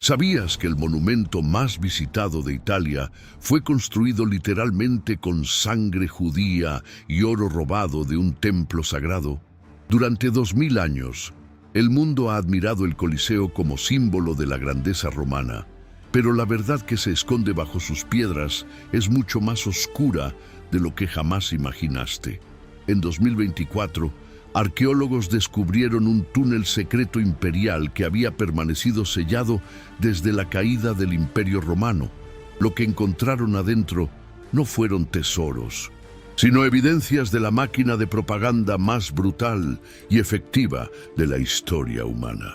¿Sabías que el monumento más visitado de Italia fue construido literalmente con sangre judía y oro robado de un templo sagrado? Durante 2000 años, el mundo ha admirado el Coliseo como símbolo de la grandeza romana, pero la verdad que se esconde bajo sus piedras es mucho más oscura de lo que jamás imaginaste. En 2024, arqueólogos descubrieron un túnel secreto imperial que había permanecido sellado desde la caída del Imperio Romano. Lo que encontraron adentro no fueron tesoros, sino evidencias de la máquina de propaganda más brutal y efectiva de la historia humana.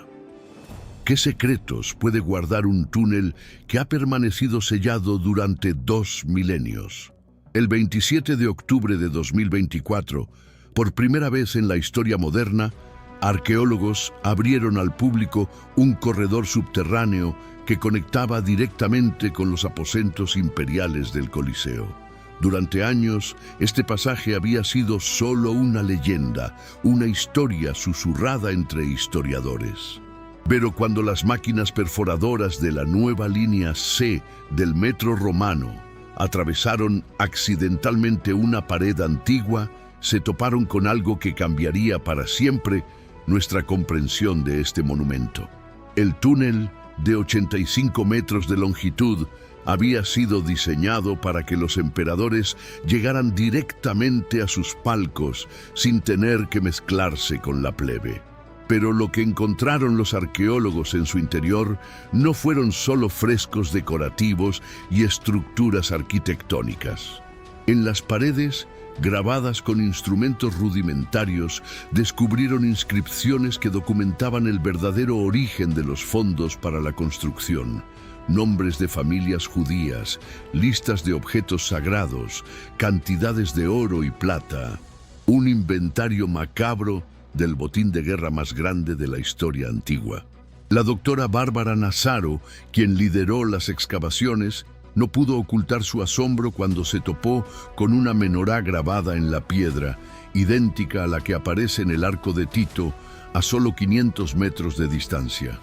¿Qué secretos puede guardar un túnel que ha permanecido sellado durante 2 milenios? El 27 de octubre de 2024, por primera vez en la historia moderna, arqueólogos abrieron al público un corredor subterráneo que conectaba directamente con los aposentos imperiales del Coliseo. Durante años, este pasaje había sido solo una leyenda, una historia susurrada entre historiadores. Pero cuando las máquinas perforadoras de la nueva línea C del metro romano atravesaron accidentalmente una pared antigua, se toparon con algo que cambiaría para siempre nuestra comprensión de este monumento. El túnel, de 85 metros de longitud, había sido diseñado para que los emperadores llegaran directamente a sus palcos sin tener que mezclarse con la plebe. Pero lo que encontraron los arqueólogos en su interior no fueron solo frescos decorativos y estructuras arquitectónicas. En las paredes, grabadas con instrumentos rudimentarios, descubrieron inscripciones que documentaban el verdadero origen de los fondos para la construcción. Nombres de familias judías, listas de objetos sagrados, cantidades de oro y plata, un inventario macabro del botín de guerra más grande de la historia antigua. La doctora Bárbara Nazaro, quien lideró las excavaciones, no pudo ocultar su asombro cuando se topó con una menorá grabada en la piedra, idéntica a la que aparece en el Arco de Tito, a solo 500 metros de distancia.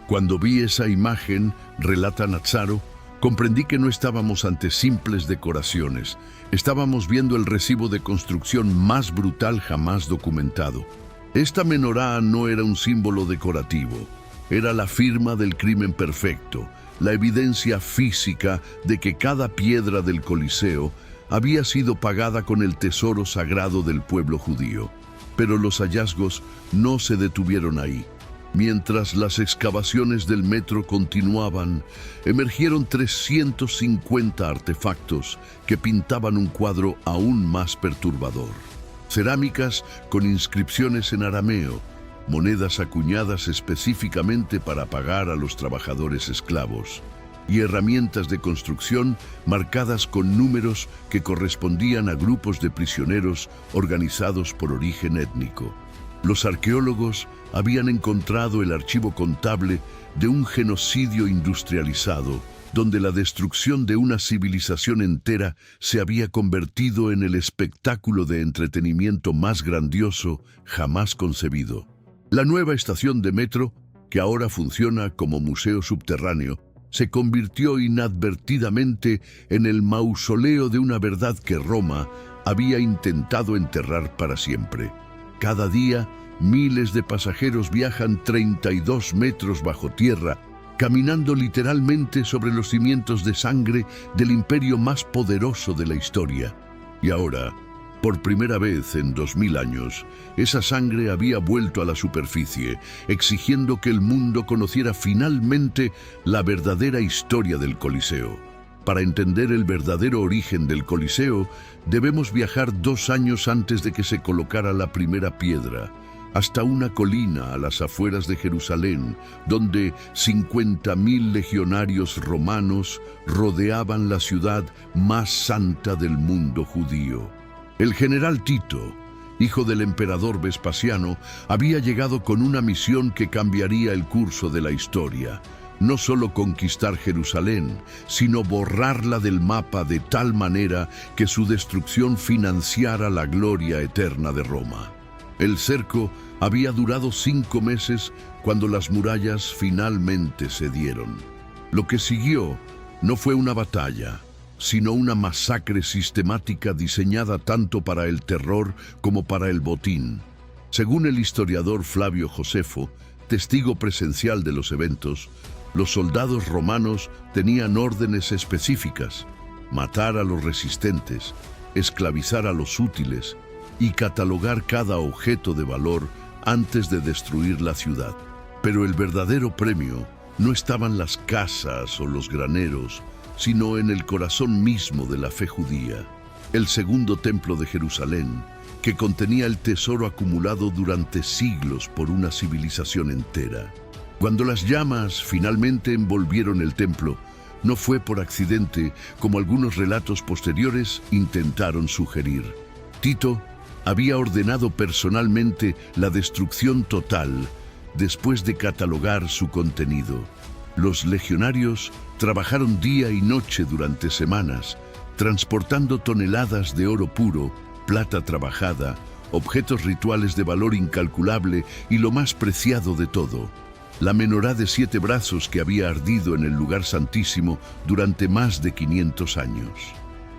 Cuando vi esa imagen, relata Nazaro, comprendí que no estábamos ante simples decoraciones. Estábamos viendo el recibo de construcción más brutal jamás documentado. Esta menorá no era un símbolo decorativo, era la firma del crimen perfecto, la evidencia física de que cada piedra del Coliseo había sido pagada con el tesoro sagrado del pueblo judío. Pero los hallazgos no se detuvieron ahí. Mientras las excavaciones del metro continuaban, emergieron 350 artefactos que pintaban un cuadro aún más perturbador. Cerámicas con inscripciones en arameo, monedas acuñadas específicamente para pagar a los trabajadores esclavos, y herramientas de construcción marcadas con números que correspondían a grupos de prisioneros organizados por origen étnico. Los arqueólogos habían encontrado el archivo contable de un genocidio industrializado, donde la destrucción de una civilización entera se había convertido en el espectáculo de entretenimiento más grandioso jamás concebido. La nueva estación de metro, que ahora funciona como museo subterráneo, se convirtió inadvertidamente en el mausoleo de una verdad que Roma había intentado enterrar para siempre. Cada día, miles de pasajeros viajan 32 metros bajo tierra, caminando literalmente sobre los cimientos de sangre del imperio más poderoso de la historia. Y ahora, por primera vez en 2000 años, esa sangre había vuelto a la superficie, exigiendo que el mundo conociera finalmente la verdadera historia del Coliseo. Para entender el verdadero origen del Coliseo, debemos viajar 2 años antes de que se colocara la primera piedra, hasta una colina a las afueras de Jerusalén, donde 50.000 legionarios romanos rodeaban la ciudad más santa del mundo judío. El general Tito, hijo del emperador Vespasiano, había llegado con una misión que cambiaría el curso de la historia. No solo conquistar Jerusalén, sino borrarla del mapa de tal manera que su destrucción financiara la gloria eterna de Roma. El cerco había durado 5 meses cuando las murallas finalmente cedieron. Lo que siguió no fue una batalla, sino una masacre sistemática diseñada tanto para el terror como para el botín. Según el historiador Flavio Josefo, testigo presencial de los eventos, los soldados romanos tenían órdenes específicas: matar a los resistentes, esclavizar a los útiles y catalogar cada objeto de valor antes de destruir la ciudad. Pero el verdadero premio no estaba en las casas o los graneros, sino en el corazón mismo de la fe judía, el segundo templo de Jerusalén, que contenía el tesoro acumulado durante siglos por una civilización entera. Cuando las llamas finalmente envolvieron el templo, no fue por accidente, como algunos relatos posteriores intentaron sugerir. Tito había ordenado personalmente la destrucción total después de catalogar su contenido. Los legionarios trabajaron día y noche durante semanas, transportando toneladas de oro puro, plata trabajada, objetos rituales de valor incalculable y lo más preciado de todo, la menorá de 7 brazos que había ardido en el lugar santísimo durante más de 500 años.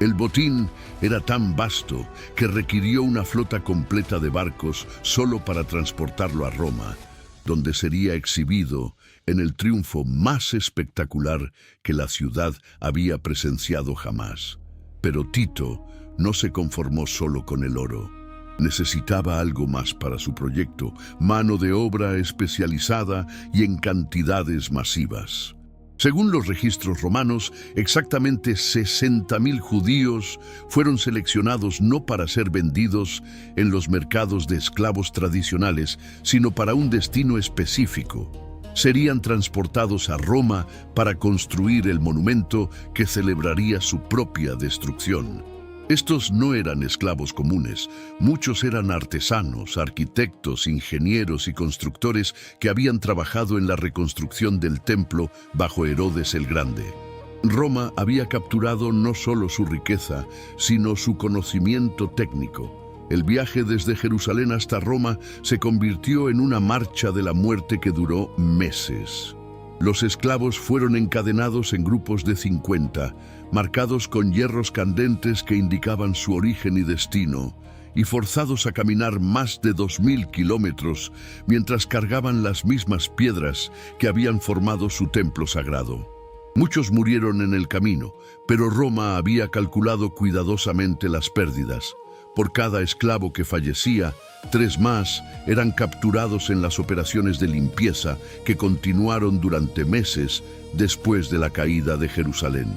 El botín era tan vasto que requirió una flota completa de barcos solo para transportarlo a Roma, donde sería exhibido en el triunfo más espectacular que la ciudad había presenciado jamás. Pero Tito no se conformó solo con el oro. Necesitaba algo más para su proyecto: mano de obra especializada y en cantidades masivas. Según los registros romanos, exactamente 60.000 judíos fueron seleccionados no para ser vendidos en los mercados de esclavos tradicionales, sino para un destino específico. Serían transportados a Roma para construir el monumento que celebraría su propia destrucción. Estos no eran esclavos comunes, muchos eran artesanos, arquitectos, ingenieros y constructores que habían trabajado en la reconstrucción del templo bajo Herodes el Grande. Roma había capturado no solo su riqueza, sino su conocimiento técnico. El viaje desde Jerusalén hasta Roma se convirtió en una marcha de la muerte que duró meses. Los esclavos fueron encadenados en grupos de 50, marcados con hierros candentes que indicaban su origen y destino, y forzados a caminar más de 2.000 kilómetros mientras cargaban las mismas piedras que habían formado su templo sagrado. Muchos murieron en el camino, pero Roma había calculado cuidadosamente las pérdidas. Por cada esclavo que fallecía, 3 más eran capturados en las operaciones de limpieza que continuaron durante meses después de la caída de Jerusalén.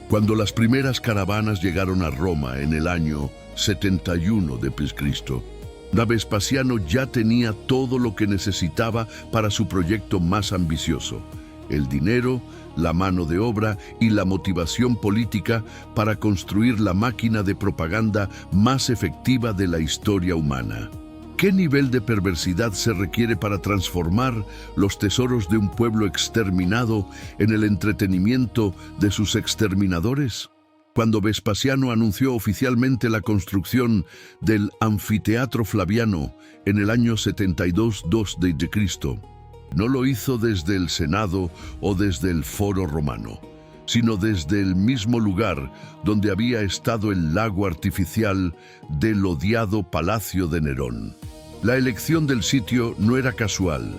Cuando las primeras caravanas llegaron a Roma en el año 71 d.C., Vespasiano ya tenía todo lo que necesitaba para su proyecto más ambicioso: el dinero, la mano de obra y la motivación política para construir la máquina de propaganda más efectiva de la historia humana. ¿Qué nivel de perversidad se requiere para transformar los tesoros de un pueblo exterminado en el entretenimiento de sus exterminadores? Cuando Vespasiano anunció oficialmente la construcción del Anfiteatro Flaviano en el año 72 d.C., no lo hizo desde el Senado o desde el Foro Romano, sino desde el mismo lugar donde había estado el lago artificial del odiado Palacio de Nerón. La elección del sitio no era casual.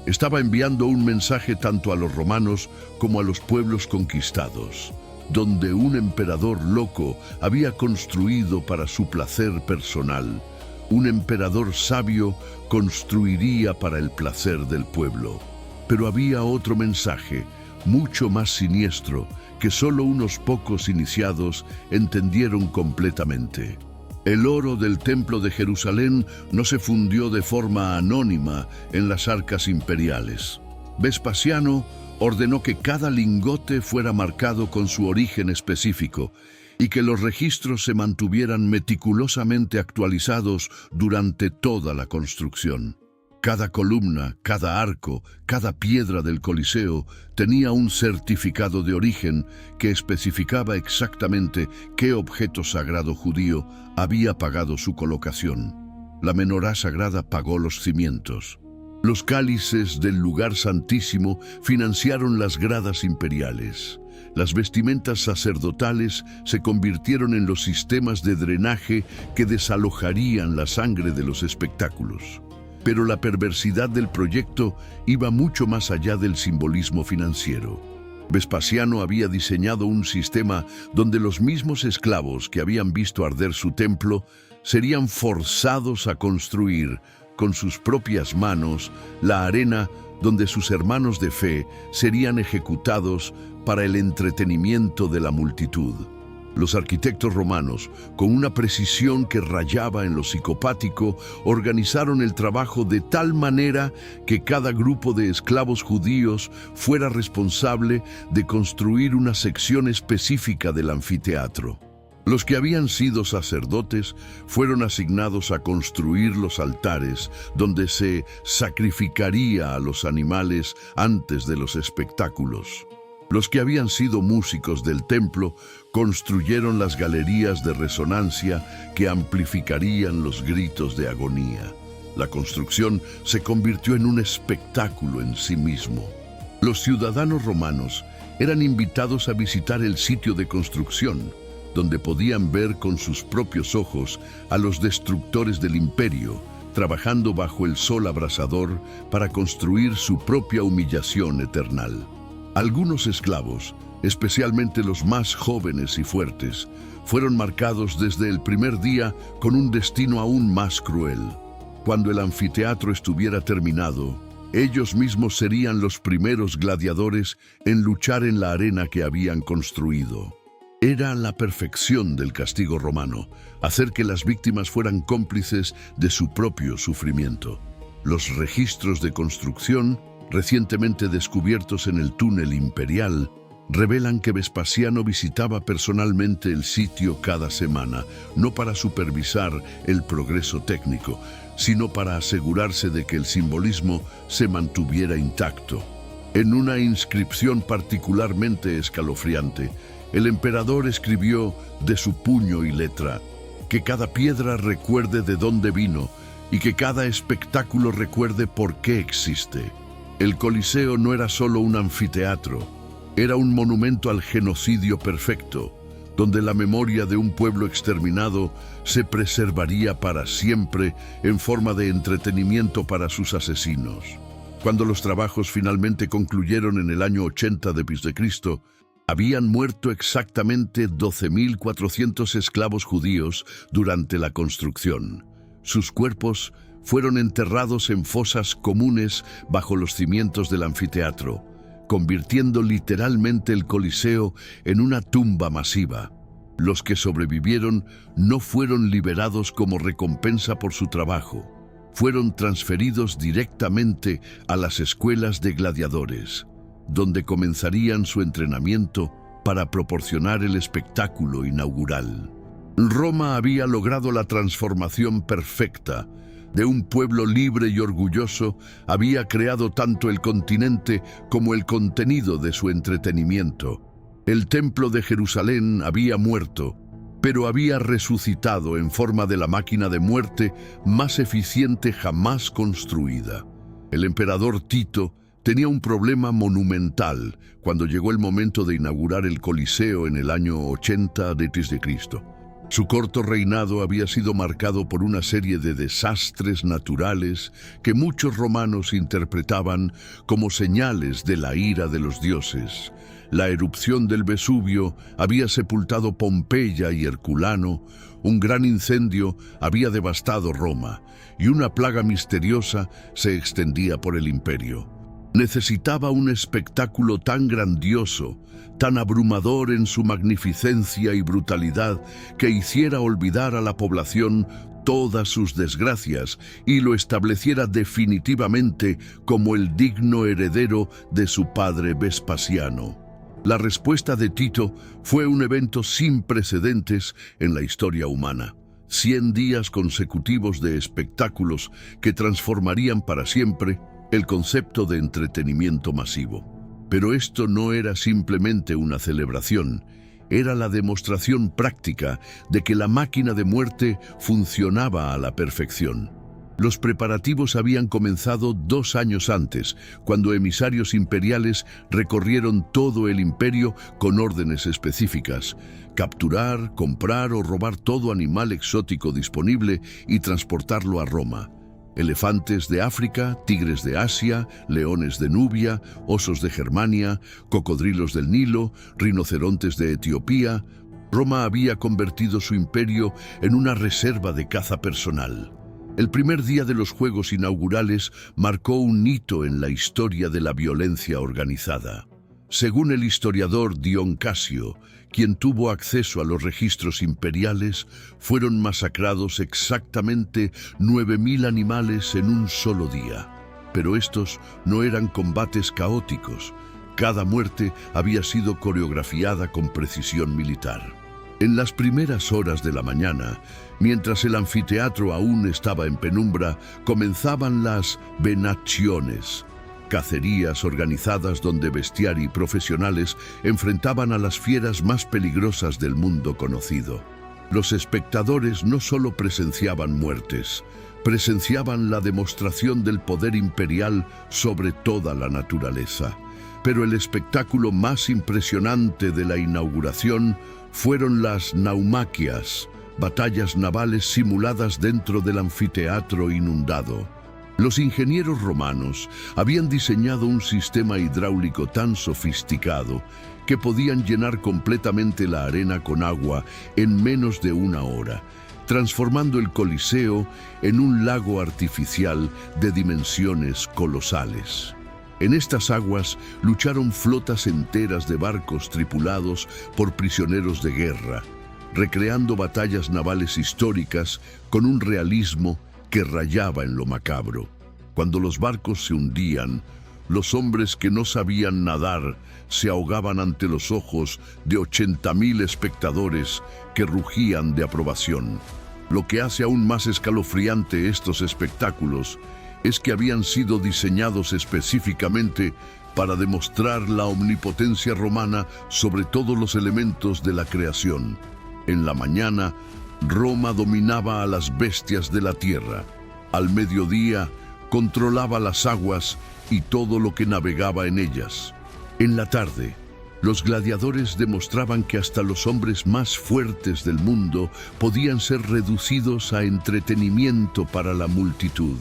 Estaba enviando un mensaje tanto a los romanos como a los pueblos conquistados, donde un emperador loco había construido para su placer personal. Un emperador sabio construiría para el placer del pueblo. Pero había otro mensaje, mucho más siniestro, que solo unos pocos iniciados entendieron completamente. El oro del Templo de Jerusalén no se fundió de forma anónima en las arcas imperiales. Vespasiano ordenó que cada lingote fuera marcado con su origen específico y que los registros se mantuvieran meticulosamente actualizados durante toda la construcción. Cada columna, cada arco, cada piedra del Coliseo tenía un certificado de origen que especificaba exactamente qué objeto sagrado judío había pagado su colocación. La menorá sagrada pagó los cimientos. Los cálices del lugar santísimo financiaron las gradas imperiales. Las vestimentas sacerdotales se convirtieron en los sistemas de drenaje que desalojarían la sangre de los espectáculos. Pero la perversidad del proyecto iba mucho más allá del simbolismo financiero. Vespasiano había diseñado un sistema donde los mismos esclavos que habían visto arder su templo serían forzados a construir con sus propias manos la arena donde sus hermanos de fe serían ejecutados para el entretenimiento de la multitud. Los arquitectos romanos, con una precisión que rayaba en lo psicopático, organizaron el trabajo de tal manera que cada grupo de esclavos judíos fuera responsable de construir una sección específica del anfiteatro. Los que habían sido sacerdotes fueron asignados a construir los altares donde se sacrificaría a los animales antes de los espectáculos. Los que habían sido músicos del templo construyeron las galerías de resonancia que amplificarían los gritos de agonía. La construcción se convirtió en un espectáculo en sí mismo. Los ciudadanos romanos eran invitados a visitar el sitio de construcción, donde podían ver con sus propios ojos a los destructores del imperio, trabajando bajo el sol abrasador para construir su propia humillación eternal. Algunos esclavos, especialmente los más jóvenes y fuertes, fueron marcados desde el primer día con un destino aún más cruel. Cuando el anfiteatro estuviera terminado, ellos mismos serían los primeros gladiadores en luchar en la arena que habían construido. Era la perfección del castigo romano, hacer que las víctimas fueran cómplices de su propio sufrimiento. Los registros de construcción, recientemente descubiertos en el túnel imperial, revelan que Vespasiano visitaba personalmente el sitio cada semana, no para supervisar el progreso técnico, sino para asegurarse de que el simbolismo se mantuviera intacto. En una inscripción particularmente escalofriante, el emperador escribió de su puño y letra: que cada piedra recuerde de dónde vino y que cada espectáculo recuerde por qué existe. El Coliseo no era solo un anfiteatro, era un monumento al genocidio perfecto, donde la memoria de un pueblo exterminado se preservaría para siempre en forma de entretenimiento para sus asesinos. Cuando los trabajos finalmente concluyeron en el año 80 d.C., habían muerto exactamente 12.400 esclavos judíos durante la construcción. Sus cuerpos fueron enterrados en fosas comunes bajo los cimientos del anfiteatro, convirtiendo literalmente el Coliseo en una tumba masiva. Los que sobrevivieron no fueron liberados como recompensa por su trabajo. Fueron transferidos directamente a las escuelas de gladiadores, donde comenzarían su entrenamiento para proporcionar el espectáculo inaugural. Roma había logrado la transformación perfecta. De un pueblo libre y orgulloso, había creado tanto el continente como el contenido de su entretenimiento. El templo de Jerusalén había muerto, pero había resucitado en forma de la máquina de muerte más eficiente jamás construida. El emperador Tito tenía un problema monumental cuando llegó el momento de inaugurar el Coliseo en el año 80 d.C. Su corto reinado había sido marcado por una serie de desastres naturales que muchos romanos interpretaban como señales de la ira de los dioses. La erupción del Vesubio había sepultado Pompeya y Herculano, un gran incendio había devastado Roma, y una plaga misteriosa se extendía por el imperio. Necesitaba un espectáculo tan grandioso, tan abrumador en su magnificencia y brutalidad, que hiciera olvidar a la población todas sus desgracias y lo estableciera definitivamente como el digno heredero de su padre Vespasiano. La respuesta de Tito fue un evento sin precedentes en la historia humana. 100 días consecutivos de espectáculos que transformarían para siempre el concepto de entretenimiento masivo. Pero esto no era simplemente una celebración, era la demostración práctica de que la máquina de muerte funcionaba a la perfección. Los preparativos habían comenzado 2 años antes, cuando emisarios imperiales recorrieron todo el imperio con órdenes específicas: capturar, comprar o robar todo animal exótico disponible y transportarlo a Roma. Elefantes de África, tigres de Asia, leones de Nubia, osos de Germania, cocodrilos del Nilo, rinocerontes de Etiopía. Roma había convertido su imperio en una reserva de caza personal. El primer día de los Juegos inaugurales marcó un hito en la historia de la violencia organizada. Según el historiador Dion Casio, quien tuvo acceso a los registros imperiales, fueron masacrados exactamente 9.000 animales en un solo día. Pero estos no eran combates caóticos. Cada muerte había sido coreografiada con precisión militar. En las primeras horas de la mañana, mientras el anfiteatro aún estaba en penumbra, comenzaban las venaciones, cacerías organizadas donde bestiari profesionales enfrentaban a las fieras más peligrosas del mundo conocido. Los espectadores no solo presenciaban muertes, presenciaban la demostración del poder imperial sobre toda la naturaleza. Pero el espectáculo más impresionante de la inauguración fueron las naumaquias, batallas navales simuladas dentro del anfiteatro inundado. Los ingenieros romanos habían diseñado un sistema hidráulico tan sofisticado que podían llenar completamente la arena con agua en menos de 1 hora, transformando el Coliseo en un lago artificial de dimensiones colosales. En estas aguas lucharon flotas enteras de barcos tripulados por prisioneros de guerra, recreando batallas navales históricas con un realismo que rayaba en lo macabro. Cuando los barcos se hundían, los hombres que no sabían nadar se ahogaban ante los ojos de 80.000 espectadores que rugían de aprobación. Lo que hace aún más escalofriante estos espectáculos es que habían sido diseñados específicamente para demostrar la omnipotencia romana sobre todos los elementos de la creación. En la mañana, Roma dominaba a las bestias de la tierra. Al mediodía, controlaba las aguas y todo lo que navegaba en ellas. En la tarde, los gladiadores demostraban que hasta los hombres más fuertes del mundo podían ser reducidos a entretenimiento para la multitud.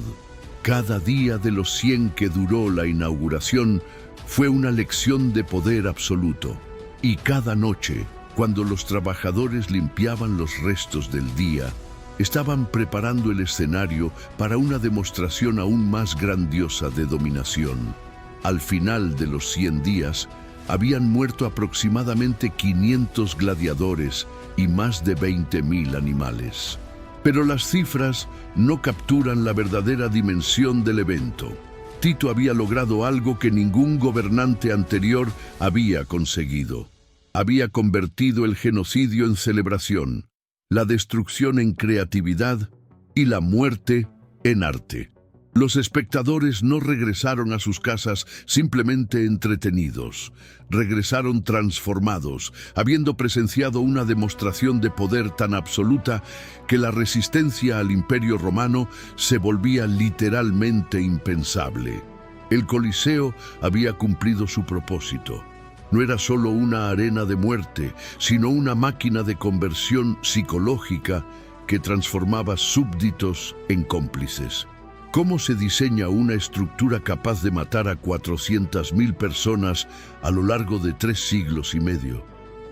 Cada día de los 100 que duró la inauguración fue una lección de poder absoluto. Y cada noche, cuando los trabajadores limpiaban los restos del día, estaban preparando el escenario para una demostración aún más grandiosa de dominación. Al final de los 100 días, habían muerto aproximadamente 500 gladiadores y más de 20.000 animales. Pero las cifras no capturan la verdadera dimensión del evento. Tito había logrado algo que ningún gobernante anterior había conseguido. Había convertido el genocidio en celebración, la destrucción en creatividad y la muerte en arte. Los espectadores no regresaron a sus casas simplemente entretenidos. Regresaron transformados, habiendo presenciado una demostración de poder tan absoluta que la resistencia al Imperio Romano se volvía literalmente impensable. El Coliseo había cumplido su propósito. No era solo una arena de muerte, sino una máquina de conversión psicológica que transformaba súbditos en cómplices. ¿Cómo se diseña una estructura capaz de matar a 400.000 personas a lo largo de 3 siglos y medio?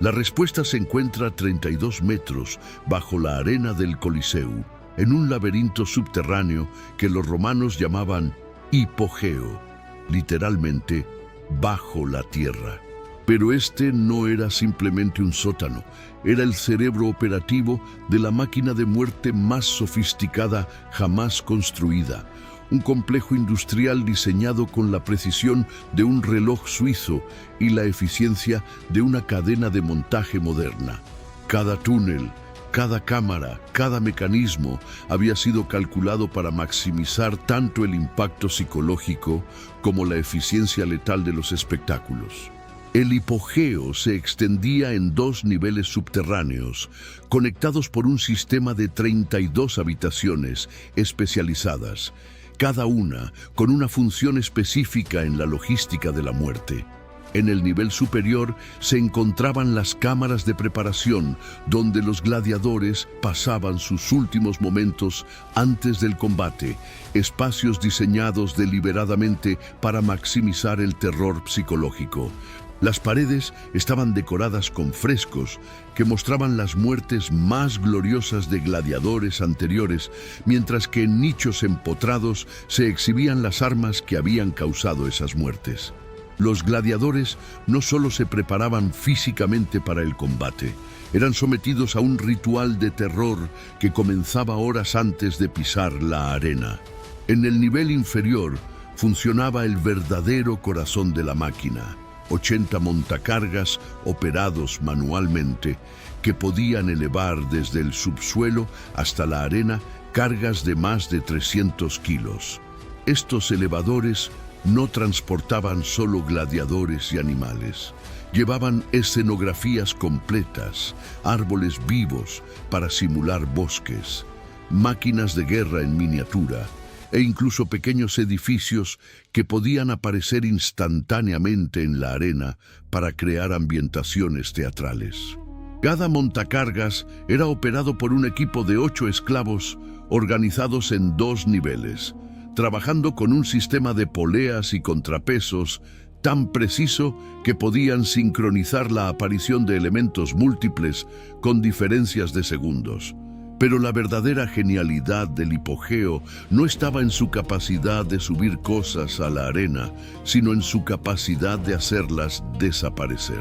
La respuesta se encuentra a 32 metros bajo la arena del Coliseo, en un laberinto subterráneo que los romanos llamaban hipogeo, literalmente bajo la tierra. Pero este no era simplemente un sótano, era el cerebro operativo de la máquina de muerte más sofisticada jamás construida, un complejo industrial diseñado con la precisión de un reloj suizo y la eficiencia de una cadena de montaje moderna. Cada túnel, cada cámara, cada mecanismo había sido calculado para maximizar tanto el impacto psicológico como la eficiencia letal de los espectáculos. El hipogeo se extendía en 2 niveles subterráneos, conectados por un sistema de 32 habitaciones especializadas, cada una con una función específica en la logística de la muerte. En el nivel superior se encontraban las cámaras de preparación, donde los gladiadores pasaban sus últimos momentos antes del combate, espacios diseñados deliberadamente para maximizar el terror psicológico. Las paredes estaban decoradas con frescos que mostraban las muertes más gloriosas de gladiadores anteriores, mientras que en nichos empotrados se exhibían las armas que habían causado esas muertes. Los gladiadores no solo se preparaban físicamente para el combate, eran sometidos a un ritual de terror que comenzaba horas antes de pisar la arena. En el nivel inferior funcionaba el verdadero corazón de la máquina: 80 montacargas operados manualmente que podían elevar desde el subsuelo hasta la arena cargas de más de 300 kilos. Estos elevadores no transportaban solo gladiadores y animales. Llevaban escenografías completas, árboles vivos para simular bosques, máquinas de guerra en miniatura e incluso pequeños edificios que podían aparecer instantáneamente en la arena para crear ambientaciones teatrales. Cada montacargas era operado por un equipo de 8 esclavos organizados en 2 niveles, trabajando con un sistema de poleas y contrapesos tan preciso que podían sincronizar la aparición de elementos múltiples con diferencias de segundos. Pero la verdadera genialidad del hipogeo no estaba en su capacidad de subir cosas a la arena, sino en su capacidad de hacerlas desaparecer.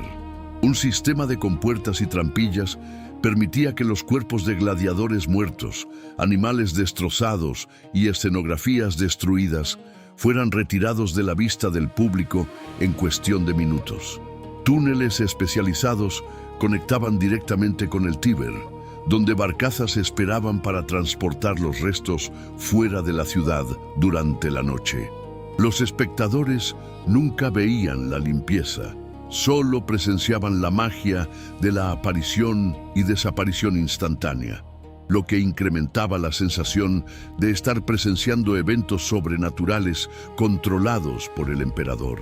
Un sistema de compuertas y trampillas permitía que los cuerpos de gladiadores muertos, animales destrozados y escenografías destruidas fueran retirados de la vista del público en cuestión de minutos. Túneles especializados conectaban directamente con el Tíber, donde barcazas esperaban para transportar los restos fuera de la ciudad durante la noche. Los espectadores nunca veían la limpieza, solo presenciaban la magia de la aparición y desaparición instantánea, lo que incrementaba la sensación de estar presenciando eventos sobrenaturales controlados por el emperador.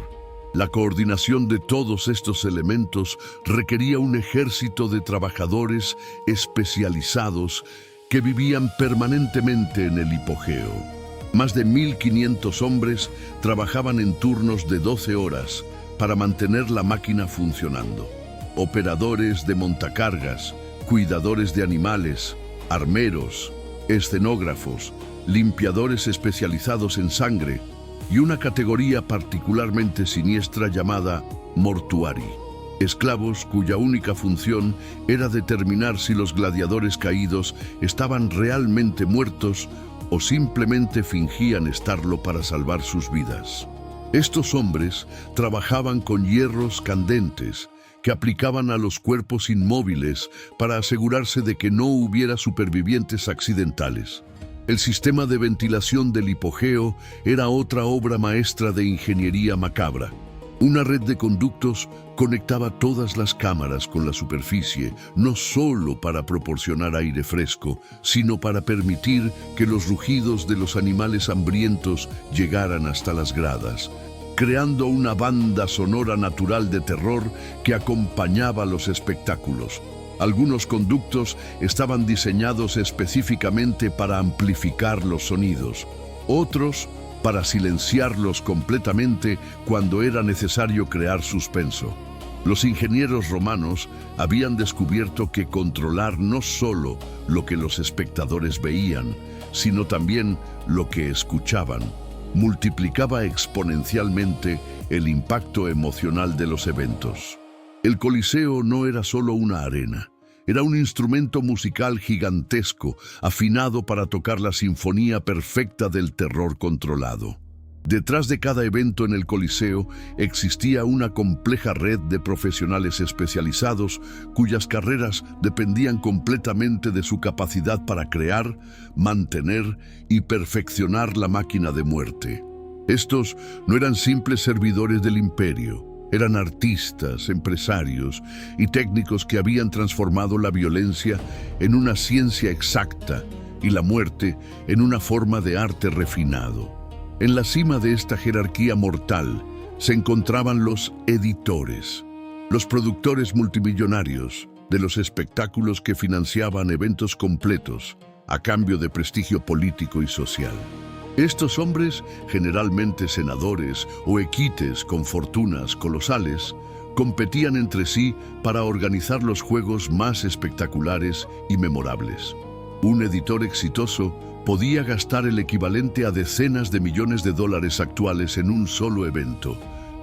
La coordinación de todos estos elementos requería un ejército de trabajadores especializados que vivían permanentemente en el hipogeo. Más de 1.500 hombres trabajaban en turnos de 12 horas para mantener la máquina funcionando. Operadores de montacargas, cuidadores de animales, armeros, escenógrafos, limpiadores especializados en sangre y una categoría particularmente siniestra llamada mortuari, esclavos cuya única función era determinar si los gladiadores caídos estaban realmente muertos o simplemente fingían estarlo para salvar sus vidas. Estos hombres trabajaban con hierros candentes que aplicaban a los cuerpos inmóviles para asegurarse de que no hubiera supervivientes accidentales. El sistema de ventilación del hipogeo era otra obra maestra de ingeniería macabra. Una red de conductos conectaba todas las cámaras con la superficie, no solo para proporcionar aire fresco, sino para permitir que los rugidos de los animales hambrientos llegaran hasta las gradas, creando una banda sonora natural de terror que acompañaba los espectáculos. Algunos conductos estaban diseñados específicamente para amplificar los sonidos, otros para silenciarlos completamente cuando era necesario crear suspenso. Los ingenieros romanos habían descubierto que controlar no solo lo que los espectadores veían, sino también lo que escuchaban, multiplicaba exponencialmente el impacto emocional de los eventos. El Coliseo no era solo una arena, era un instrumento musical gigantesco, afinado para tocar la sinfonía perfecta del terror controlado. Detrás de cada evento en el Coliseo existía una compleja red de profesionales especializados cuyas carreras dependían completamente de su capacidad para crear, mantener y perfeccionar la máquina de muerte. Estos no eran simples servidores del imperio, Eran artistas, empresarios y técnicos que habían transformado la violencia en una ciencia exacta y la muerte en una forma de arte refinado. En la cima de esta jerarquía mortal se encontraban los editores, los productores multimillonarios de los espectáculos que financiaban eventos completos a cambio de prestigio político y social. Estos hombres, generalmente senadores o equites con fortunas colosales, competían entre sí para organizar los juegos más espectaculares y memorables. Un editor exitoso podía gastar el equivalente a decenas de millones de dólares actuales en un solo evento,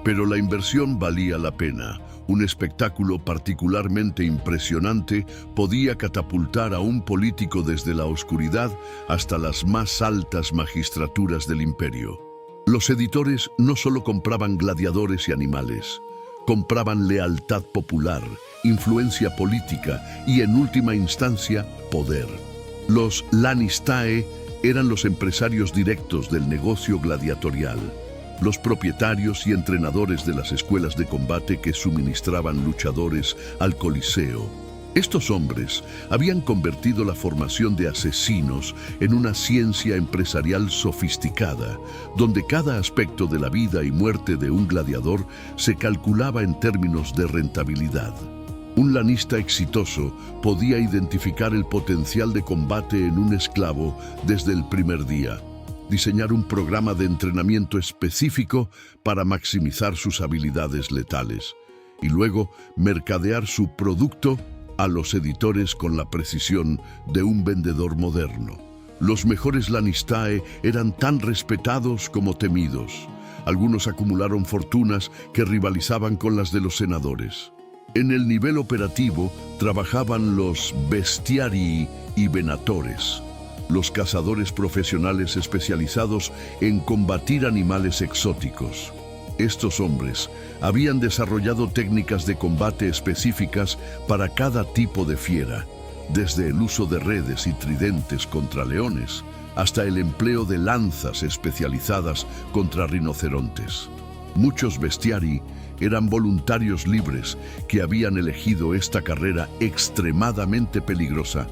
pero la inversión valía la pena. Un espectáculo particularmente impresionante podía catapultar a un político desde la oscuridad hasta las más altas magistraturas del imperio. Los editores no solo compraban gladiadores y animales, compraban lealtad popular, influencia política y, en última instancia, poder. Los Lanistae eran los empresarios directos del negocio gladiatorial, los propietarios y entrenadores de las escuelas de combate que suministraban luchadores al Coliseo. Estos hombres habían convertido la formación de asesinos en una ciencia empresarial sofisticada, donde cada aspecto de la vida y muerte de un gladiador se calculaba en términos de rentabilidad. Un lanista exitoso podía identificar el potencial de combate en un esclavo desde el primer día, diseñar un programa de entrenamiento específico para maximizar sus habilidades letales y luego mercadear su producto a los editores con la precisión de un vendedor moderno. Los mejores Lanistae eran tan respetados como temidos. Algunos acumularon fortunas que rivalizaban con las de los senadores. En el nivel operativo trabajaban los bestiarii y venatores, los cazadores profesionales especializados en combatir animales exóticos. Estos hombres habían desarrollado técnicas de combate específicas para cada tipo de fiera, desde el uso de redes y tridentes contra leones, hasta el empleo de lanzas especializadas contra rinocerontes. Muchos bestiarii eran voluntarios libres que habían elegido esta carrera extremadamente peligrosa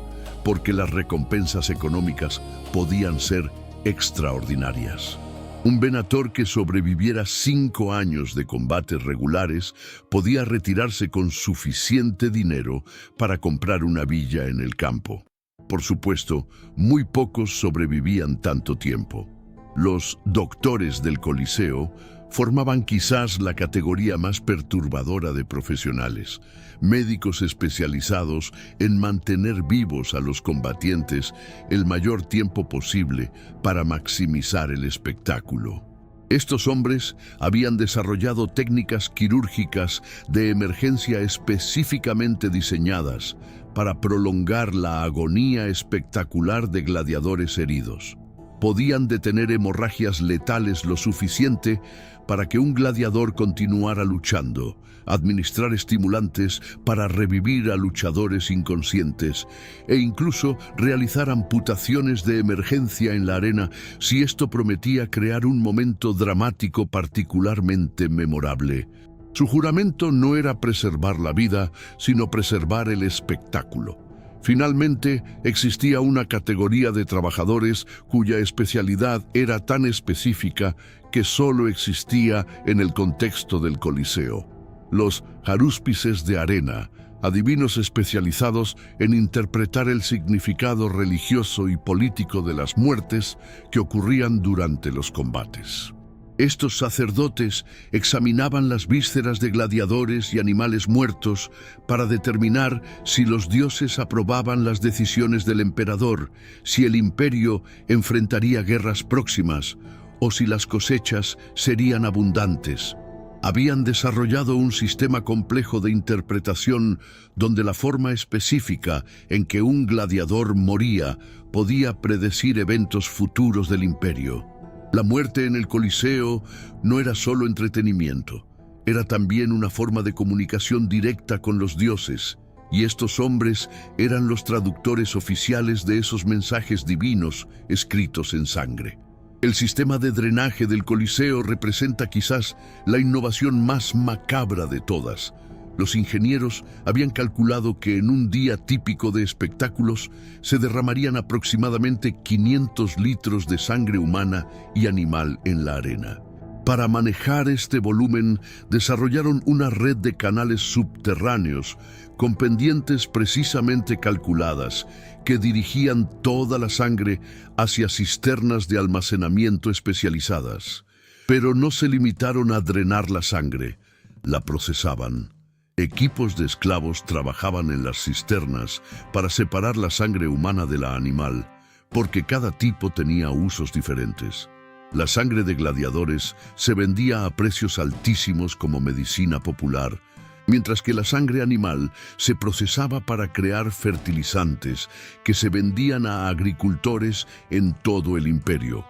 porque las recompensas económicas podían ser extraordinarias. Un venator que sobreviviera 5 años de combates regulares podía retirarse con suficiente dinero para comprar una villa en el campo. Por supuesto, muy pocos sobrevivían tanto tiempo. Los doctores del Coliseo formaban quizás la categoría más perturbadora de profesionales, médicos especializados en mantener vivos a los combatientes el mayor tiempo posible para maximizar el espectáculo. Estos hombres habían desarrollado técnicas quirúrgicas de emergencia específicamente diseñadas para prolongar la agonía espectacular de gladiadores heridos. Podían detener hemorragias letales lo suficiente para que un gladiador continuara luchando, administrar estimulantes para revivir a luchadores inconscientes e incluso realizar amputaciones de emergencia en la arena si esto prometía crear un momento dramático particularmente memorable. Su juramento no era preservar la vida, sino preservar el espectáculo. Finalmente, existía una categoría de trabajadores cuya especialidad era tan específica que solo existía en el contexto del Coliseo. Los jarúspices de arena, adivinos especializados en interpretar el significado religioso y político de las muertes que ocurrían durante los combates. Estos sacerdotes examinaban las vísceras de gladiadores y animales muertos para determinar si los dioses aprobaban las decisiones del emperador, si el imperio enfrentaría guerras próximas o si las cosechas serían abundantes. Habían desarrollado un sistema complejo de interpretación donde la forma específica en que un gladiador moría podía predecir eventos futuros del imperio. La muerte en el Coliseo no era solo entretenimiento, era también una forma de comunicación directa con los dioses, y estos hombres eran los traductores oficiales de esos mensajes divinos escritos en sangre. El sistema de drenaje del Coliseo representa quizás la innovación más macabra de todas. Los ingenieros habían calculado que en un día típico de espectáculos se derramarían aproximadamente 500 litros de sangre humana y animal en la arena. Para manejar este volumen, desarrollaron una red de canales subterráneos con pendientes precisamente calculadas que dirigían toda la sangre hacia cisternas de almacenamiento especializadas. Pero no se limitaron a drenar la sangre, la procesaban. Equipos de esclavos trabajaban en las cisternas para separar la sangre humana de la animal, porque cada tipo tenía usos diferentes. La sangre de gladiadores se vendía a precios altísimos como medicina popular, mientras que la sangre animal se procesaba para crear fertilizantes que se vendían a agricultores en todo el imperio.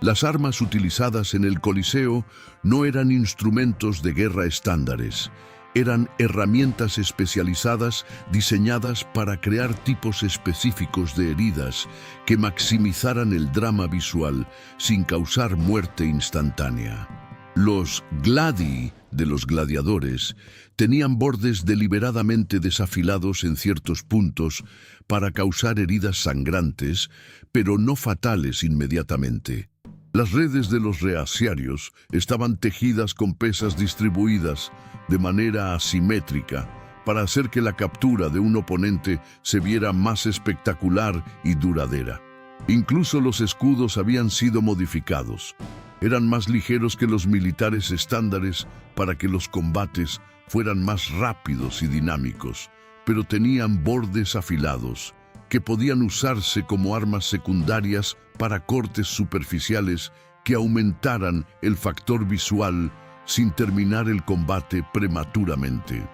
Las armas utilizadas en el Coliseo no eran instrumentos de guerra estándares. Eran herramientas especializadas diseñadas para crear tipos específicos de heridas que maximizaran el drama visual sin causar muerte instantánea. Los gladii de los gladiadores tenían bordes deliberadamente desafilados en ciertos puntos para causar heridas sangrantes, pero no fatales inmediatamente. Las redes de los reaciarios estaban tejidas con pesas distribuidas de manera asimétrica para hacer que la captura de un oponente se viera más espectacular y duradera. Incluso los escudos habían sido modificados. Eran más ligeros que los militares estándares para que los combates fueran más rápidos y dinámicos, pero tenían bordes afilados que podían usarse como armas secundarias para cortes superficiales que aumentaran el factor visual sin terminar el combate prematuramente.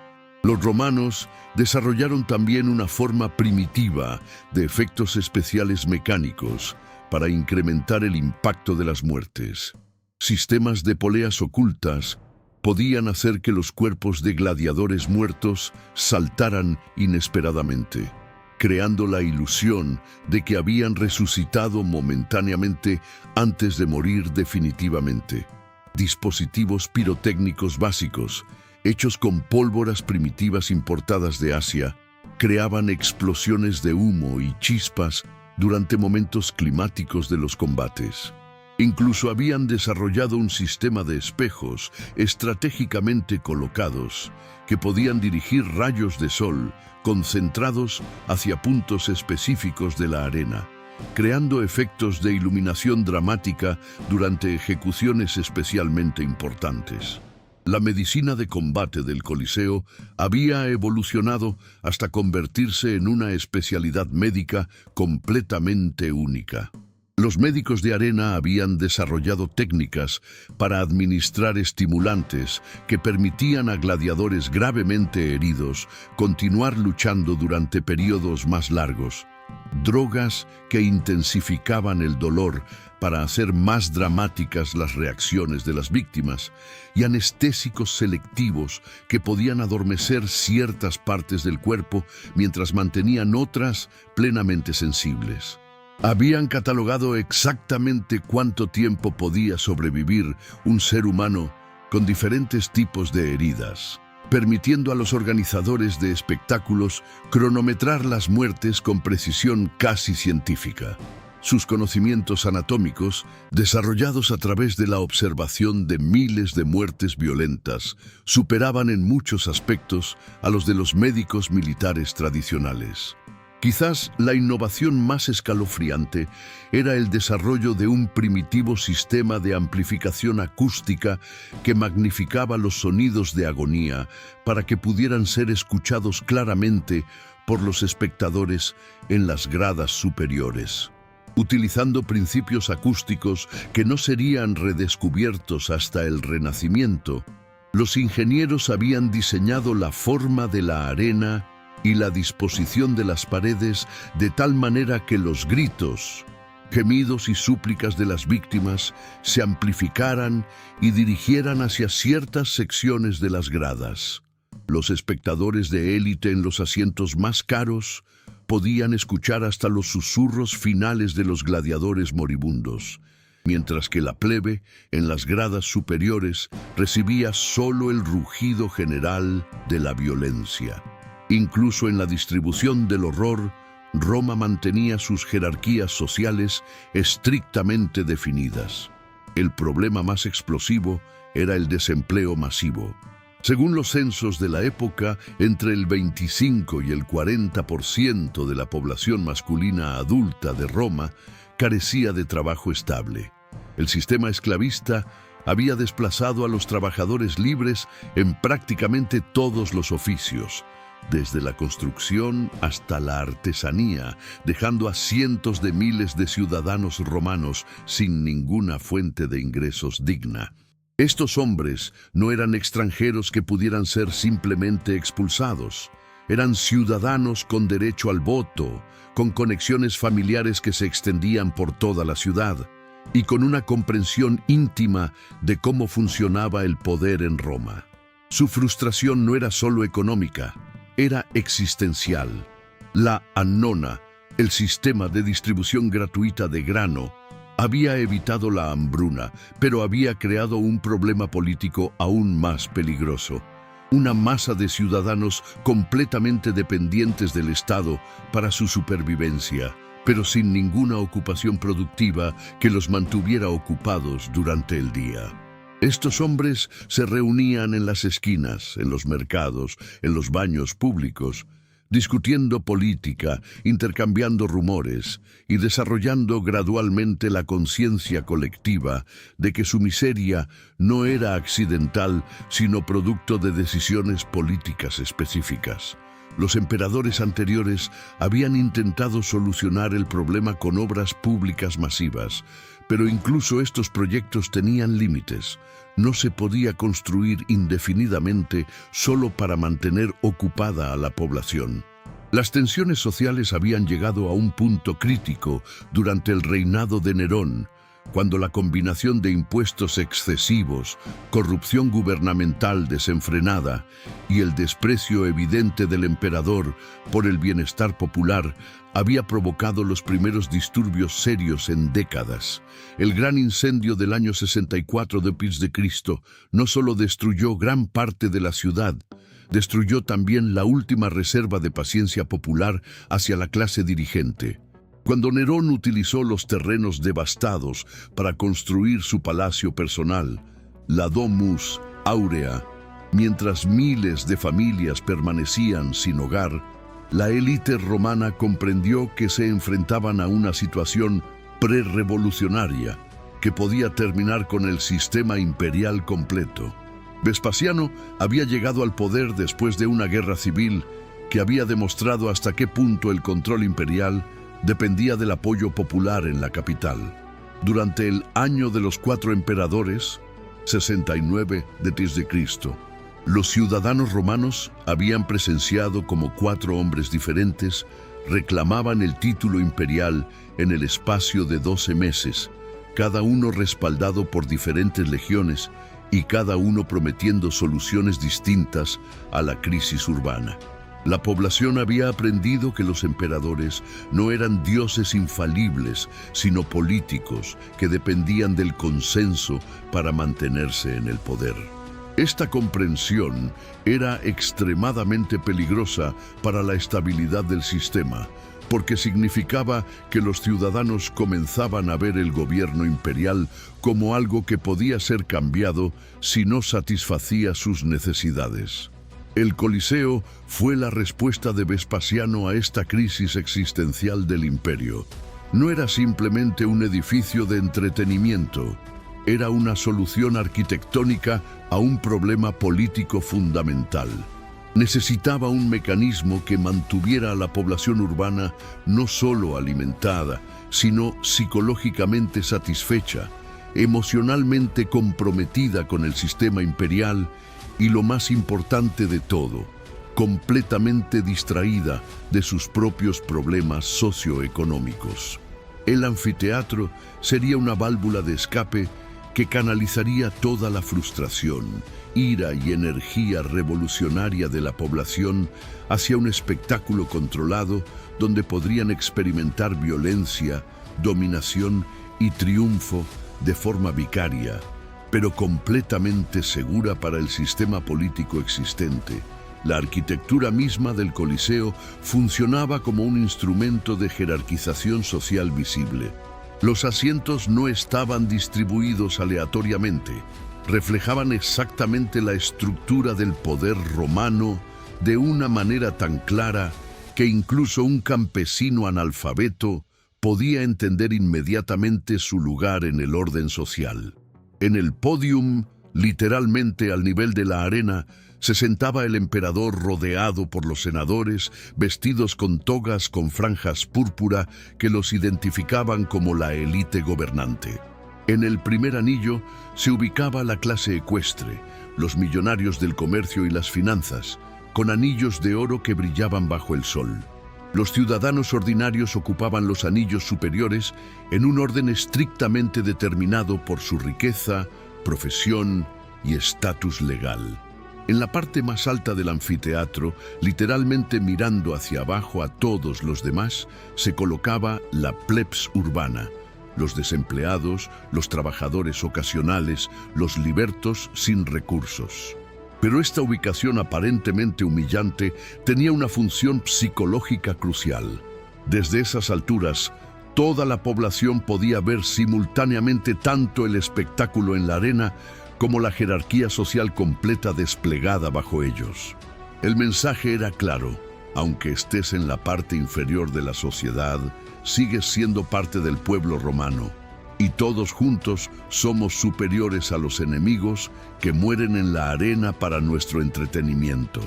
Los romanos desarrollaron también una forma primitiva de efectos especiales mecánicos para incrementar el impacto de las muertes. Sistemas de poleas ocultas podían hacer que los cuerpos de gladiadores muertos saltaran inesperadamente, creando la ilusión de que habían resucitado momentáneamente antes de morir definitivamente. Dispositivos pirotécnicos básicos, hechos con pólvoras primitivas importadas de Asia, creaban explosiones de humo y chispas durante momentos climáticos de los combates. Incluso habían desarrollado un sistema de espejos estratégicamente colocados que podían dirigir rayos de sol concentrados hacia puntos específicos de la arena, creando efectos de iluminación dramática durante ejecuciones especialmente importantes. La medicina de combate del Coliseo había evolucionado hasta convertirse en una especialidad médica completamente única. Los médicos de arena habían desarrollado técnicas para administrar estimulantes que permitían a gladiadores gravemente heridos continuar luchando durante periodos más largos, drogas que intensificaban el dolor para hacer más dramáticas las reacciones de las víctimas, y anestésicos selectivos que podían adormecer ciertas partes del cuerpo mientras mantenían otras plenamente sensibles. Habían catalogado exactamente cuánto tiempo podía sobrevivir un ser humano con diferentes tipos de heridas, permitiendo a los organizadores de espectáculos cronometrar las muertes con precisión casi científica. Sus conocimientos anatómicos, desarrollados a través de la observación de miles de muertes violentas, superaban en muchos aspectos a los de los médicos militares tradicionales. Quizás la innovación más escalofriante era el desarrollo de un primitivo sistema de amplificación acústica que magnificaba los sonidos de agonía para que pudieran ser escuchados claramente por los espectadores en las gradas superiores. Utilizando principios acústicos que no serían redescubiertos hasta el Renacimiento, los ingenieros habían diseñado la forma de la arena y la disposición de las paredes de tal manera que los gritos, gemidos y súplicas de las víctimas se amplificaran y dirigieran hacia ciertas secciones de las gradas. Los espectadores de élite en los asientos más caros podían escuchar hasta los susurros finales de los gladiadores moribundos, mientras que la plebe, en las gradas superiores, recibía solo el rugido general de la violencia. Incluso en la distribución del horror, Roma mantenía sus jerarquías sociales estrictamente definidas. El problema más explosivo era el desempleo masivo. Según los censos de la época, entre el 25 y el 40% de la población masculina adulta de Roma carecía de trabajo estable. El sistema esclavista había desplazado a los trabajadores libres en prácticamente todos los oficios, desde la construcción hasta la artesanía, dejando a cientos de miles de ciudadanos romanos sin ninguna fuente de ingresos digna. Estos hombres no eran extranjeros que pudieran ser simplemente expulsados. Eran ciudadanos con derecho al voto, con conexiones familiares que se extendían por toda la ciudad y con una comprensión íntima de cómo funcionaba el poder en Roma. Su frustración no era solo económica, era existencial. La annona, el sistema de distribución gratuita de grano, había evitado la hambruna, pero había creado un problema político aún más peligroso. Una masa de ciudadanos completamente dependientes del Estado para su supervivencia, pero sin ninguna ocupación productiva que los mantuviera ocupados durante el día. Estos hombres se reunían en las esquinas, en los mercados, en los baños públicos, discutiendo política, intercambiando rumores y desarrollando gradualmente la conciencia colectiva de que su miseria no era accidental, sino producto de decisiones políticas específicas. Los emperadores anteriores habían intentado solucionar el problema con obras públicas masivas, pero incluso estos proyectos tenían límites. No se podía construir indefinidamente solo para mantener ocupada a la población. Las tensiones sociales habían llegado a un punto crítico durante el reinado de Nerón, cuando la combinación de impuestos excesivos, corrupción gubernamental desenfrenada y el desprecio evidente del emperador por el bienestar popular había provocado los primeros disturbios serios en décadas. El gran incendio del año 64 después de Cristo no solo destruyó gran parte de la ciudad, destruyó también la última reserva de paciencia popular hacia la clase dirigente. Cuando Nerón utilizó los terrenos devastados para construir su palacio personal, la Domus Aurea, mientras miles de familias permanecían sin hogar, la élite romana comprendió que se enfrentaban a una situación prerrevolucionaria que podía terminar con el sistema imperial completo. Vespasiano había llegado al poder después de una guerra civil que había demostrado hasta qué punto el control imperial dependía del apoyo popular en la capital. Durante el año de los 4 emperadores, 69 d.C., los ciudadanos romanos habían presenciado cómo 4 hombres diferentes reclamaban el título imperial en el espacio de 12 meses, cada uno respaldado por diferentes legiones y cada uno prometiendo soluciones distintas a la crisis urbana. La población había aprendido que los emperadores no eran dioses infalibles, sino políticos que dependían del consenso para mantenerse en el poder. Esta comprensión era extremadamente peligrosa para la estabilidad del sistema, porque significaba que los ciudadanos comenzaban a ver el gobierno imperial como algo que podía ser cambiado si no satisfacía sus necesidades. El Coliseo fue la respuesta de Vespasiano a esta crisis existencial del imperio. No era simplemente un edificio de entretenimiento, era una solución arquitectónica a un problema político fundamental. Necesitaba un mecanismo que mantuviera a la población urbana no solo alimentada, sino psicológicamente satisfecha, emocionalmente comprometida con el sistema imperial y, lo más importante de todo, completamente distraída de sus propios problemas socioeconómicos. El anfiteatro sería una válvula de escape que canalizaría toda la frustración, ira y energía revolucionaria de la población hacia un espectáculo controlado donde podrían experimentar violencia, dominación y triunfo de forma vicaria, pero completamente segura para el sistema político existente. La arquitectura misma del Coliseo funcionaba como un instrumento de jerarquización social visible. Los asientos no estaban distribuidos aleatoriamente, reflejaban exactamente la estructura del poder romano de una manera tan clara que incluso un campesino analfabeto podía entender inmediatamente su lugar en el orden social. En el podium, literalmente al nivel de la arena, se sentaba el emperador rodeado por los senadores, vestidos con togas con franjas púrpura que los identificaban como la élite gobernante. En el primer anillo se ubicaba la clase ecuestre, los millonarios del comercio y las finanzas, con anillos de oro que brillaban bajo el sol. Los ciudadanos ordinarios ocupaban los anillos superiores en un orden estrictamente determinado por su riqueza, profesión y estatus legal. En la parte más alta del anfiteatro, literalmente mirando hacia abajo a todos los demás, se colocaba la plebs urbana, los desempleados, los trabajadores ocasionales, los libertos sin recursos. Pero esta ubicación aparentemente humillante tenía una función psicológica crucial. Desde esas alturas, toda la población podía ver simultáneamente tanto el espectáculo en la arena como la jerarquía social completa desplegada bajo ellos. El mensaje era claro: aunque estés en la parte inferior de la sociedad, sigues siendo parte del pueblo romano, y todos juntos somos superiores a los enemigos que mueren en la arena para nuestro entretenimiento.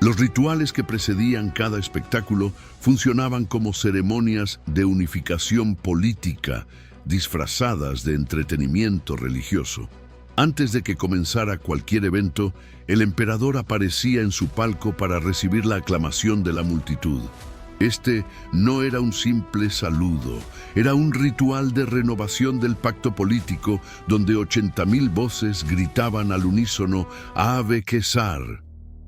Los rituales que precedían cada espectáculo funcionaban como ceremonias de unificación política, disfrazadas de entretenimiento religioso. Antes de que comenzara cualquier evento, el emperador aparecía en su palco para recibir la aclamación de la multitud. Este no era un simple saludo, era un ritual de renovación del pacto político donde 80.000 voces gritaban al unísono «Ave César»,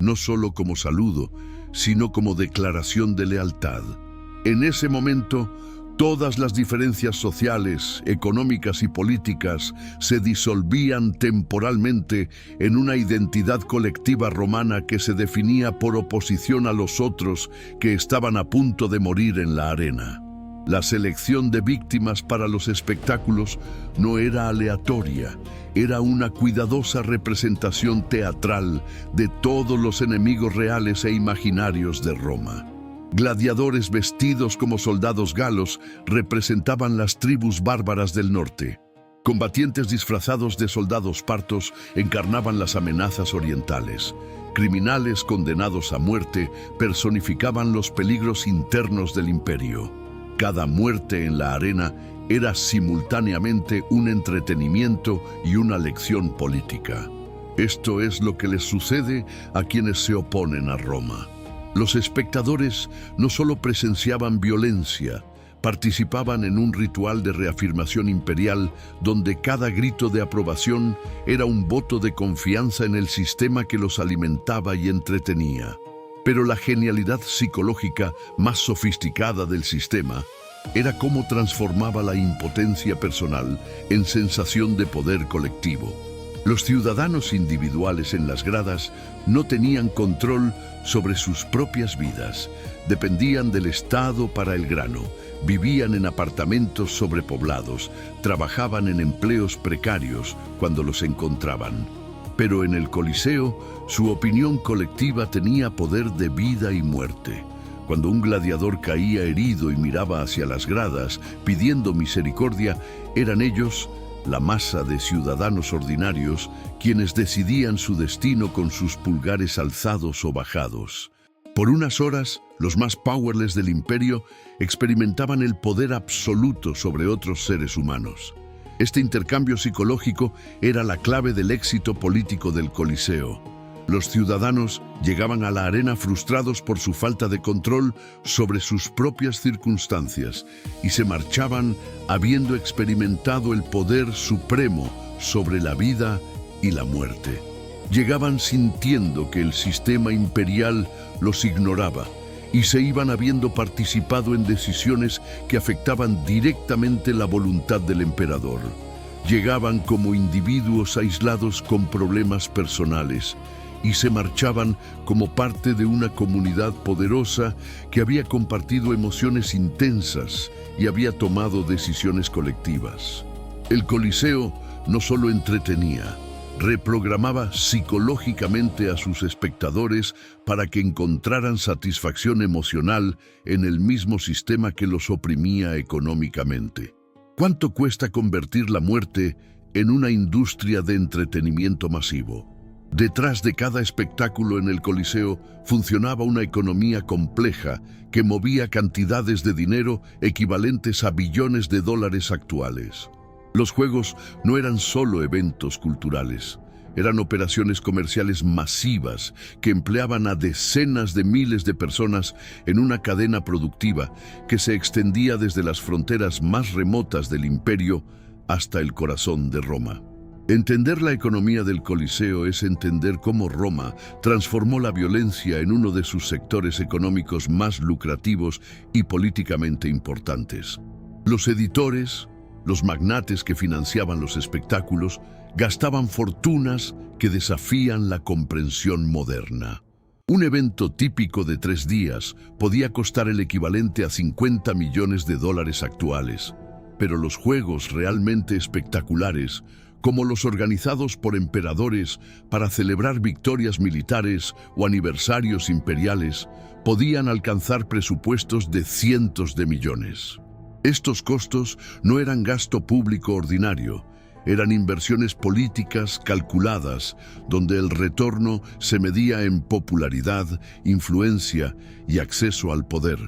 no solo como saludo, sino como declaración de lealtad. En ese momento, todas las diferencias sociales, económicas y políticas se disolvían temporalmente en una identidad colectiva romana que se definía por oposición a los otros que estaban a punto de morir en la arena. La selección de víctimas para los espectáculos no era aleatoria, era una cuidadosa representación teatral de todos los enemigos reales e imaginarios de Roma. Gladiadores vestidos como soldados galos representaban las tribus bárbaras del norte. Combatientes disfrazados de soldados partos encarnaban las amenazas orientales. Criminales condenados a muerte personificaban los peligros internos del imperio. Cada muerte en la arena era simultáneamente un entretenimiento y una lección política. Esto es lo que les sucede a quienes se oponen a Roma. Los espectadores no solo presenciaban violencia, participaban en un ritual de reafirmación imperial donde cada grito de aprobación era un voto de confianza en el sistema que los alimentaba y entretenía. Pero la genialidad psicológica más sofisticada del sistema era cómo transformaba la impotencia personal en sensación de poder colectivo. Los ciudadanos individuales en las gradas no tenían control sobre sus propias vidas, dependían del Estado para el grano, vivían en apartamentos sobrepoblados, trabajaban en empleos precarios cuando los encontraban. Pero en el Coliseo, su opinión colectiva tenía poder de vida y muerte. Cuando un gladiador caía herido y miraba hacia las gradas pidiendo misericordia, eran ellos, la masa de ciudadanos ordinarios, quienes decidían su destino con sus pulgares alzados o bajados. Por unas horas, los más powerless del imperio experimentaban el poder absoluto sobre otros seres humanos. Este intercambio psicológico era la clave del éxito político del Coliseo. Los ciudadanos llegaban a la arena frustrados por su falta de control sobre sus propias circunstancias y se marchaban habiendo experimentado el poder supremo sobre la vida y la muerte. Llegaban sintiendo que el sistema imperial los ignoraba y se iban habiendo participado en decisiones que afectaban directamente la voluntad del emperador. Llegaban como individuos aislados con problemas personales y se marchaban como parte de una comunidad poderosa que había compartido emociones intensas y había tomado decisiones colectivas. El Coliseo no solo entretenía, reprogramaba psicológicamente a sus espectadores para que encontraran satisfacción emocional en el mismo sistema que los oprimía económicamente. ¿Cuánto cuesta convertir la muerte en una industria de entretenimiento masivo? Detrás de cada espectáculo en el Coliseo funcionaba una economía compleja que movía cantidades de dinero equivalentes a billones de dólares actuales. Los juegos no eran solo eventos culturales, eran operaciones comerciales masivas que empleaban a decenas de miles de personas en una cadena productiva que se extendía desde las fronteras más remotas del imperio hasta el corazón de Roma. Entender la economía del Coliseo es entender cómo Roma transformó la violencia en uno de sus sectores económicos más lucrativos y políticamente importantes. Los editores, los magnates que financiaban los espectáculos, gastaban fortunas que desafían la comprensión moderna. Un evento típico de 3 días podía costar el equivalente a 50 millones de dólares actuales, pero los juegos realmente espectaculares, como los organizados por emperadores para celebrar victorias militares o aniversarios imperiales, podían alcanzar presupuestos de cientos de millones. Estos costos no eran gasto público ordinario, eran inversiones políticas calculadas, donde el retorno se medía en popularidad, influencia y acceso al poder.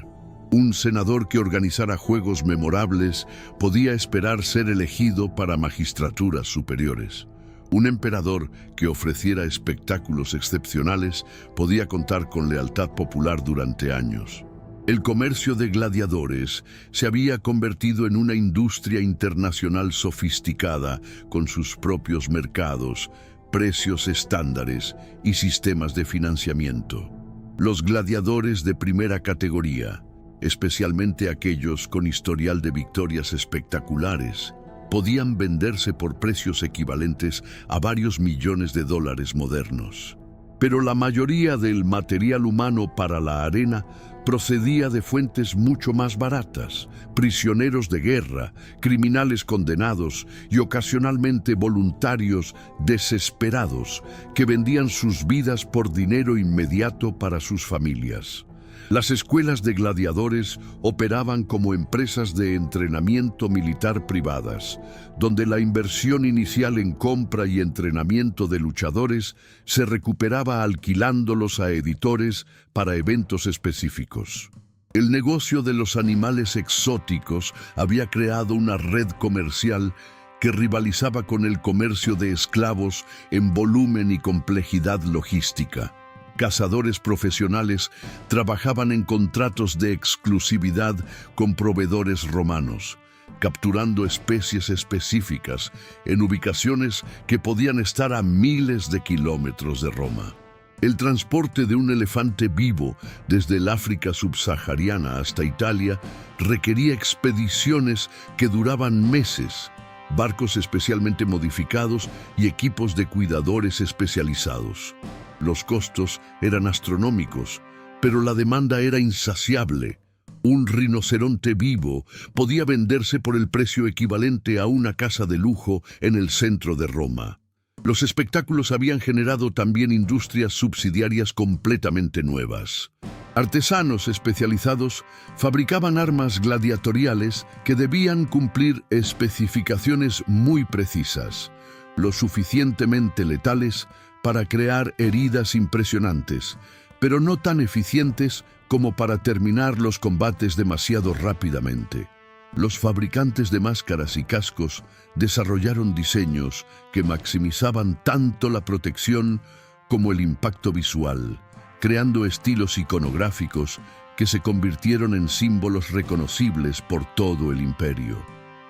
Un senador que organizara juegos memorables podía esperar ser elegido para magistraturas superiores. Un emperador que ofreciera espectáculos excepcionales podía contar con lealtad popular durante años. El comercio de gladiadores se había convertido en una industria internacional sofisticada con sus propios mercados, precios estándares y sistemas de financiamiento. Los gladiadores de primera categoría, especialmente aquellos con historial de victorias espectaculares, podían venderse por precios equivalentes a varios millones de dólares modernos. Pero la mayoría del material humano para la arena procedía de fuentes mucho más baratas: prisioneros de guerra, criminales condenados y ocasionalmente voluntarios desesperados que vendían sus vidas por dinero inmediato para sus familias. Las escuelas de gladiadores operaban como empresas de entrenamiento militar privadas, donde la inversión inicial en compra y entrenamiento de luchadores se recuperaba alquilándolos a editores para eventos específicos. El negocio de los animales exóticos había creado una red comercial que rivalizaba con el comercio de esclavos en volumen y complejidad logística. Cazadores profesionales trabajaban en contratos de exclusividad con proveedores romanos, capturando especies específicas en ubicaciones que podían estar a miles de kilómetros de Roma. El transporte de un elefante vivo desde el África subsahariana hasta Italia requería expediciones que duraban meses, barcos especialmente modificados y equipos de cuidadores especializados. Los costos eran astronómicos, pero la demanda era insaciable. Un rinoceronte vivo podía venderse por el precio equivalente a una casa de lujo en el centro de Roma. Los espectáculos habían generado también industrias subsidiarias completamente nuevas. Artesanos especializados fabricaban armas gladiatoriales que debían cumplir especificaciones muy precisas, lo suficientemente letales para crear heridas impresionantes, pero no tan eficientes como para terminar los combates demasiado rápidamente. Los fabricantes de máscaras y cascos desarrollaron diseños que maximizaban tanto la protección como el impacto visual, creando estilos iconográficos que se convirtieron en símbolos reconocibles por todo el imperio.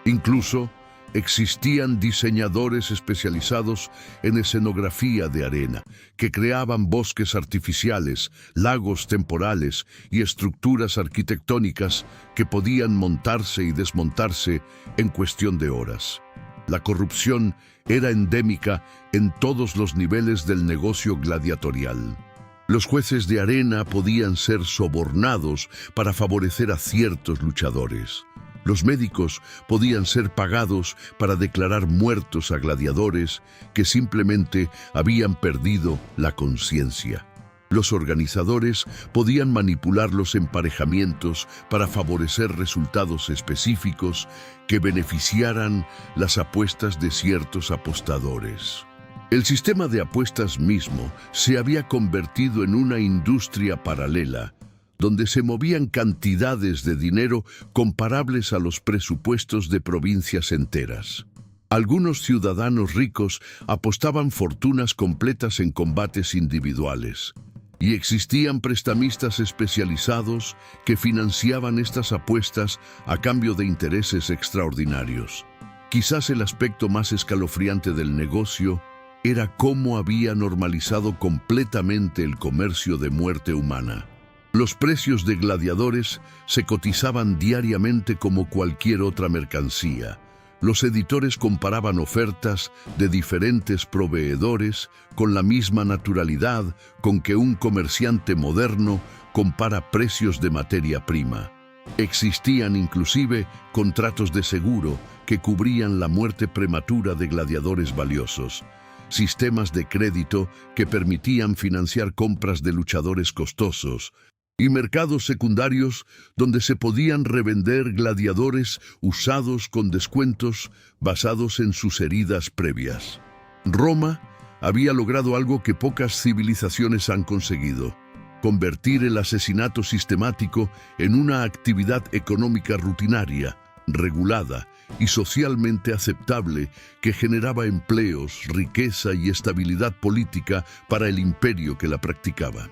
Incluso existían diseñadores especializados en escenografía de arena, que creaban bosques artificiales, lagos temporales y estructuras arquitectónicas que podían montarse y desmontarse en cuestión de horas. La corrupción era endémica en todos los niveles del negocio gladiatorial. Los jueces de arena podían ser sobornados para favorecer a ciertos luchadores. Los médicos podían ser pagados para declarar muertos a gladiadores que simplemente habían perdido la conciencia. Los organizadores podían manipular los emparejamientos para favorecer resultados específicos que beneficiaran las apuestas de ciertos apostadores. El sistema de apuestas mismo se había convertido en una industria paralela, donde se movían cantidades de dinero comparables a los presupuestos de provincias enteras. Algunos ciudadanos ricos apostaban fortunas completas en combates individuales, y existían prestamistas especializados que financiaban estas apuestas a cambio de intereses extraordinarios. Quizás el aspecto más escalofriante del negocio era cómo había normalizado completamente el comercio de muerte humana. Los precios de gladiadores se cotizaban diariamente como cualquier otra mercancía. Los editores comparaban ofertas de diferentes proveedores con la misma naturalidad con que un comerciante moderno compara precios de materia prima. Existían inclusive contratos de seguro que cubrían la muerte prematura de gladiadores valiosos, sistemas de crédito que permitían financiar compras de luchadores costosos, y mercados secundarios donde se podían revender gladiadores usados con descuentos basados en sus heridas previas. Roma había logrado algo que pocas civilizaciones han conseguido: convertir el asesinato sistemático en una actividad económica rutinaria, regulada y socialmente aceptable que generaba empleos, riqueza y estabilidad política para el imperio que la practicaba.